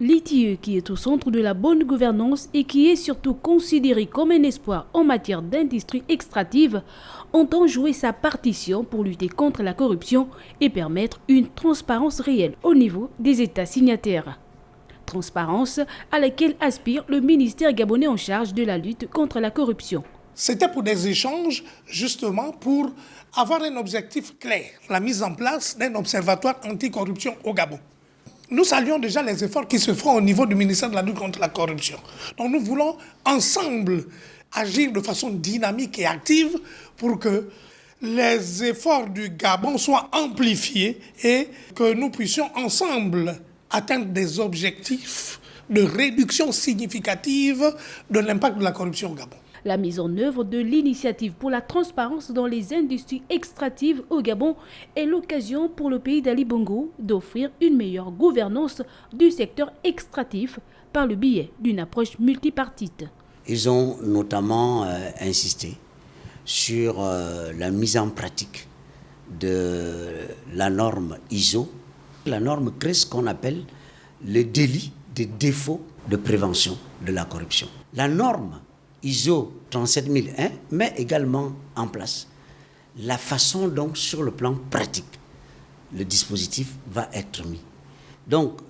L'ITIE, qui est au centre de la bonne gouvernance et qui est surtout considéré comme un espoir en matière d'industrie extractive, entend jouer sa partition pour lutter contre la corruption et permettre une transparence réelle au niveau des États signataires. Transparence à laquelle aspire le ministère gabonais en charge de la lutte contre la corruption. C'était pour des échanges, justement, pour avoir un objectif clair, la mise en place d'un observatoire anticorruption au Gabon. Nous saluons déjà les efforts qui se font au niveau du ministère de la lutte contre la corruption. Donc nous voulons ensemble agir de façon dynamique et active pour que les efforts du Gabon soient amplifiés et que nous puissions ensemble atteindre des objectifs de réduction significative de l'impact de la corruption au Gabon. La mise en œuvre de l'initiative pour la transparence dans les industries extractives au Gabon est l'occasion pour le pays d'Ali Bongo d'offrir une meilleure gouvernance du secteur extractif par le biais d'une approche multipartite. Ils ont notamment insisté sur la mise en pratique de la norme ISO. La norme crée ce qu'on appelle le délit des défauts de prévention de la corruption. La norme ISO 37001 met également en place la façon dont, sur le plan pratique, le dispositif va être mis. Donc,